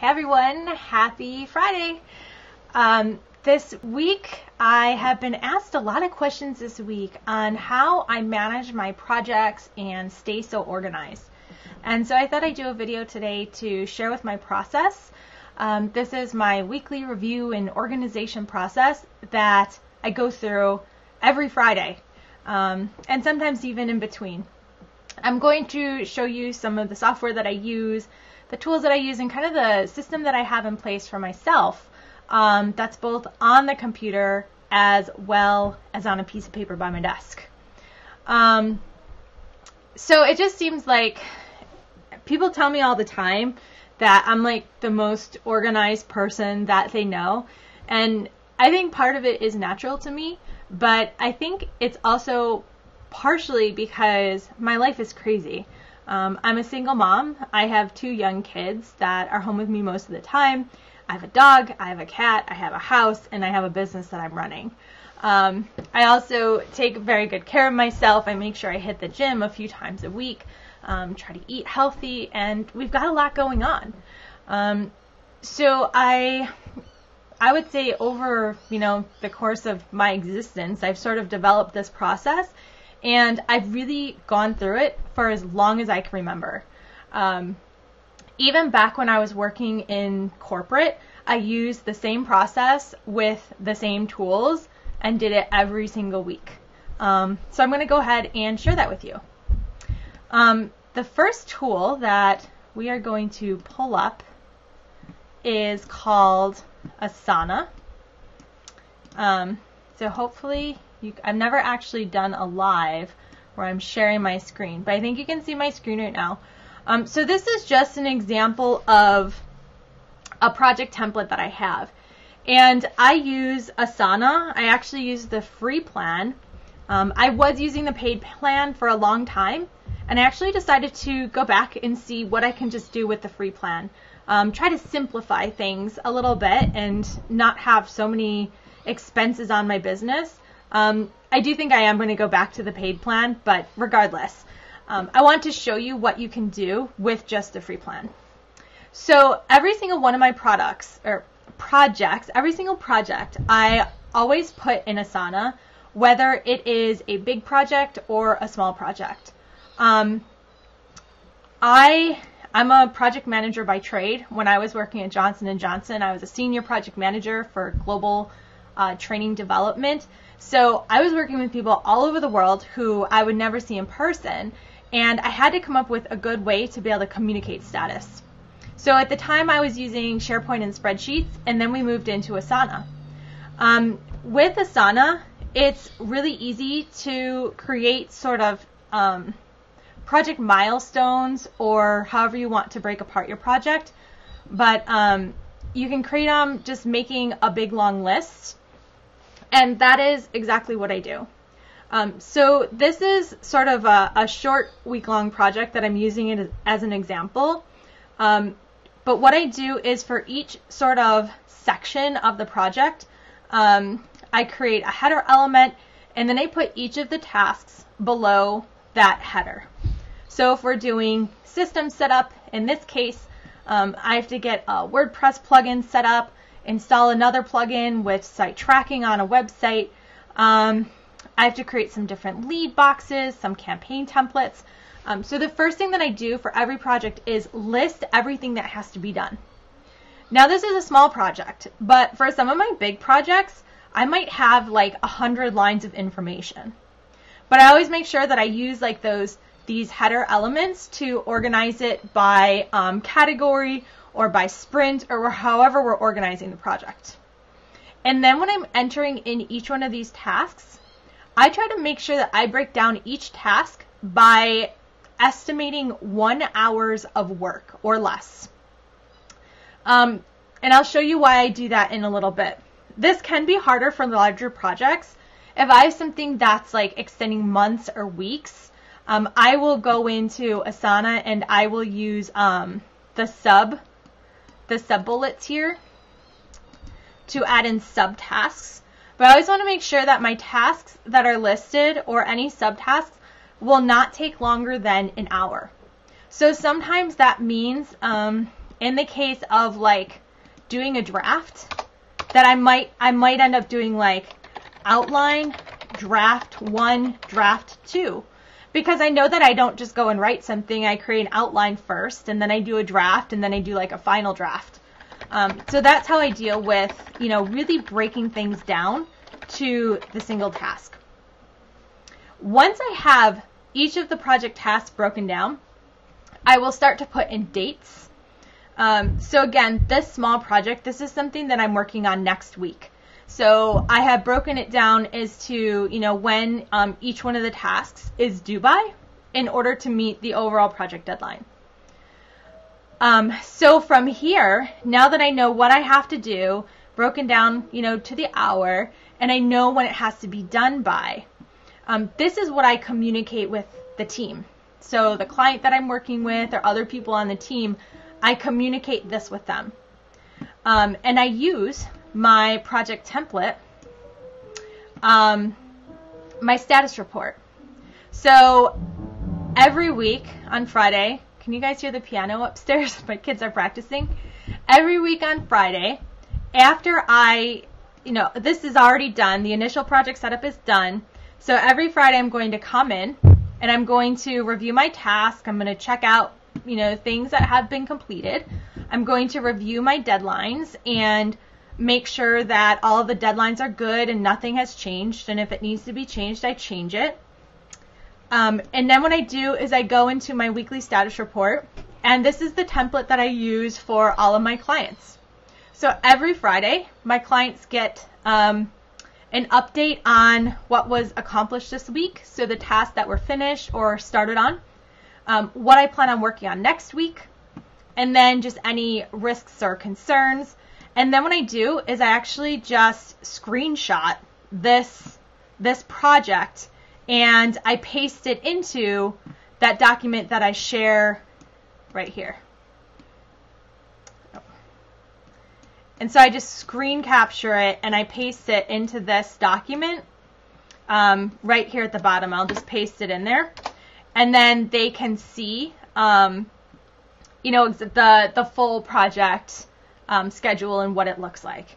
Hey everyone, happy Friday. This week I have been asked a lot of questions this week on how I manage my projects and stay so organized. And so I thought I'd do a video today to share with my process. This is my weekly review and organization process that I go through every Friday, and sometimes even in between. I'm going to show you some of the software that I use, the tools that I use, and kind of the system that I have in place for myself that's both on the computer as well as on a piece of paper by my desk. So it just seems like people tell me all the time that I'm like the most organized person that they know, and I think part of it is natural to me, but I think it's also partially because my life is crazy. I'm a single mom. I have 2 young kids that are home with me most of the time. I have a dog, I have a cat, I have a house, and I have a business that I'm running. I also take very good care of myself. I make sure I hit the gym a few times a week, try to eat healthy, and we've got a lot going on. So I would say over, the course of my existence, I've sort of developed this process, and I've really gone through it for as long as I can remember. Even back when I was working in corporate, I used the same process with the same tools and did it every single week. So I'm going to go ahead and share that with you. The first tool that we are going to pull up is called Asana. So hopefully I've never actually done a live where I'm sharing my screen, but I think you can see my screen right now. So this is just an example of a project template that I have. And I use Asana. I actually use the free plan. I was using the paid plan for a long time, and I actually decided to go back and see what I can just do with the free plan. Try to simplify things a little bit and not have so many expenses on my business. I do think I am going to go back to the paid plan, but regardless, I want to show you what you can do with just the free plan. So every single one of my projects, every single project, I always put in Asana, whether it is a big project or a small project. I'm a project manager by trade. When I was working at Johnson & Johnson, I was a senior project manager for global training development. So I was working with people all over the world who I would never see in person, and I had to come up with a good way to be able to communicate status. So at the time I was using SharePoint and spreadsheets, and then we moved into Asana. With Asana, it's really easy to create sort of project milestones, or however you want to break apart your project. But you can create them just making a big long list. And that is exactly what I do. So this is sort of a short week-long project that I'm using it as an example. But what I do is for each sort of section of the project, I create a header element, and then I put each of the tasks below that header. So if we're doing system setup, in this case, I have to get a WordPress plugin set up, install another plugin with site tracking on a website. I have to create some different lead boxes, some campaign templates. So the first thing that I do for every project is list everything that has to be done. Now this is a small project, but for some of my big projects, I might have like 100 lines of information. But I always make sure that I use like these header elements to organize it by category or by sprint, or however we're organizing the project. And then when I'm entering in each one of these tasks, I try to make sure that I break down each task by estimating 1 hour of work or less. And I'll show you why I do that in a little bit. This can be harder for larger projects. If I have something that's like extending months or weeks, I will go into Asana and I will use the sub bullets here to add in subtasks. But I always want to make sure that my tasks that are listed, or any subtasks, will not take longer than an hour. So sometimes that means in the case of like doing a draft, that I might end up doing like outline, draft 1, draft 2. Because I know that I don't just go and write something. I create an outline first, and then I do a draft, and then I do like a final draft. So that's how I deal with, really breaking things down to the single task. Once I have each of the project tasks broken down, I will start to put in dates. So again, this small project, this is something that I'm working on next week. So I have broken it down as to, when each one of the tasks is due by in order to meet the overall project deadline. So from here, now that I know what I have to do, broken down, to the hour, and I know when it has to be done by, this is what I communicate with the team. So the client that I'm working with or other people on the team, I communicate this with them. And I use my project template, my status report. So every week on Friday, can you guys hear the piano upstairs? My kids are practicing. Every week on Friday, after this is already done, the initial project setup is done. So every Friday I'm going to come in and I'm going to review my task. I'm going to check out, things that have been completed. I'm going to review my deadlines and make sure that all of the deadlines are good and nothing has changed. And if it needs to be changed, I change it. And then what I do is I go into my weekly status report, and this is the template that I use for all of my clients. So every Friday, my clients get an update on what was accomplished this week, so the tasks that were finished or started on, what I plan on working on next week, and then just any risks or concerns. And then what I do is I actually just screenshot this project and I paste it into that document that I share right here. And so I just screen capture it and I paste it into this document right here at the bottom. I'll just paste it in there. And then they can see, the full project schedule and what it looks like.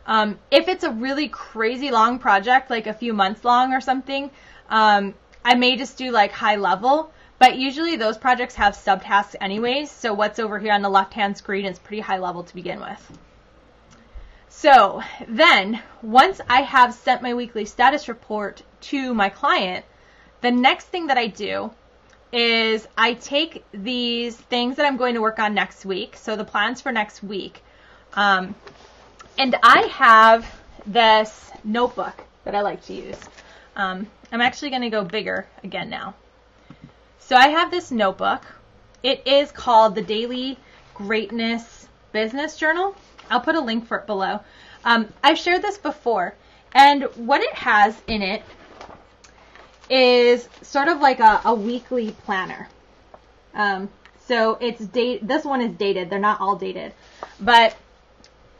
If it's a really crazy long project, like a few months long or something, I may just do like high level, but usually those projects have subtasks anyways. So what's over here on the left-hand screen is pretty high level to begin with. So then once I have sent my weekly status report to my client, the next thing that I do is I take these things that I'm going to work on next week, so the plans for next week, and I have this notebook that I like to use. I'm actually going to go bigger again now. So I have this notebook. It is called the Daily Greatness Business Journal. I'll put a link for it below. I've shared this before, and what it has in it is sort of like a weekly planner. So this one is dated. They're not all dated, but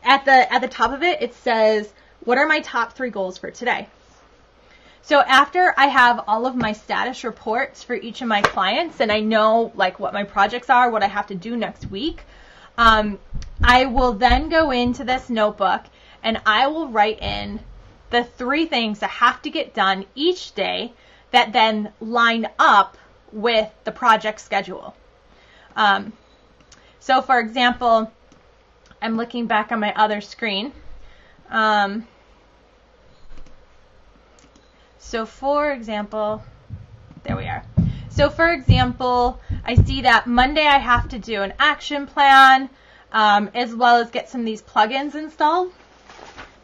at the top of it, it says, what are my top 3 goals for today? So after I have all of my status reports for each of my clients and I know like what my projects are, what I have to do next week, I will then go into this notebook and I will write in the 3 things that have to get done each day that then line up with the project schedule. So for example, I'm looking back on my other screen. So for example, there we are. So for example, I see that Monday I have to do an action plan, as well as get some of these plugins installed.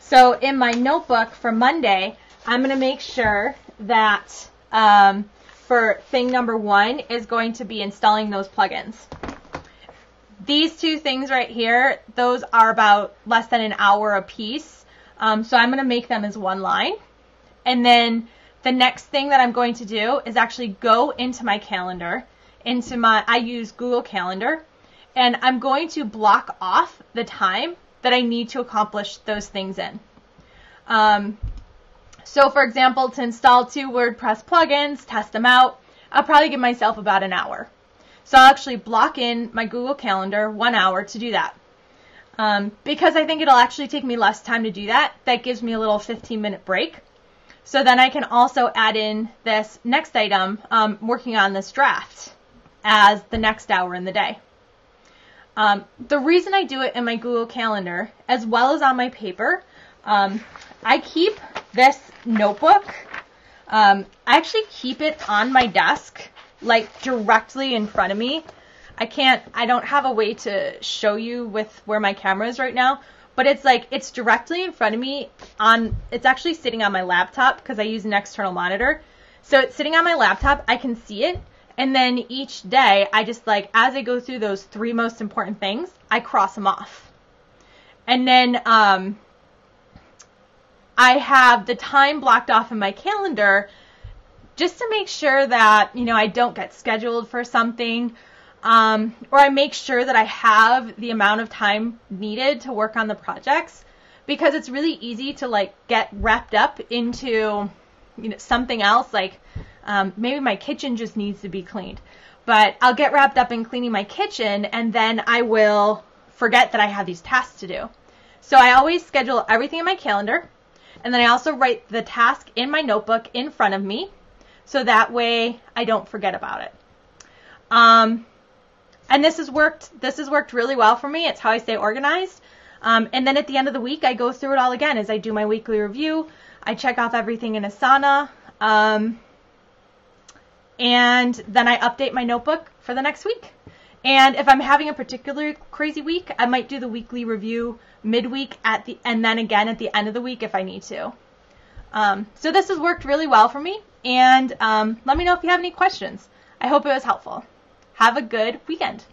So in my notebook for Monday, I'm going to make sure that for thing number 1 is going to be installing those plugins. These 2 things right here, those are about less than an hour a piece. So I'm going to make them as one line. And then the next thing that I'm going to do is actually go into my calendar, I use Google Calendar, and I'm going to block off the time that I need to accomplish those things in. So for example, to install 2 WordPress plugins, test them out, I'll probably give myself about an hour. So I'll actually block in my Google Calendar 1 hour to do that. Because I think it'll actually take me less time to do that. That gives me a little 15-minute break. So then I can also add in this next item, working on this draft, as the next hour in the day. The reason I do it in my Google Calendar, as well as on my paper, I keep this notebook. I actually keep it on my desk, like directly in front of me. I don't have a way to show you with where my camera is right now, but it's directly in front of me it's actually sitting on my laptop because I use an external monitor. So it's sitting on my laptop, I can see it, and then each day I just as I go through those 3 most important things, I cross them off. And then I have the time blocked off in my calendar just to make sure that, I don't get scheduled for something, or I make sure that I have the amount of time needed to work on the projects, because it's really easy to get wrapped up into something else, maybe my kitchen just needs to be cleaned, but I'll get wrapped up in cleaning my kitchen and then I will forget that I have these tasks to do. So I always schedule everything in my calendar, and then I also write the task in my notebook in front of me, so that way I don't forget about it. And this has worked really well for me. It's how I stay organized. And then at the end of the week, I go through it all again as I do my weekly review. I check off everything in Asana. And then I update my notebook for the next week. And if I'm having a particularly crazy week, I might do the weekly review midweek and then again at the end of the week if I need to. So this has worked really well for me. And let me know if you have any questions. I hope it was helpful. Have a good weekend.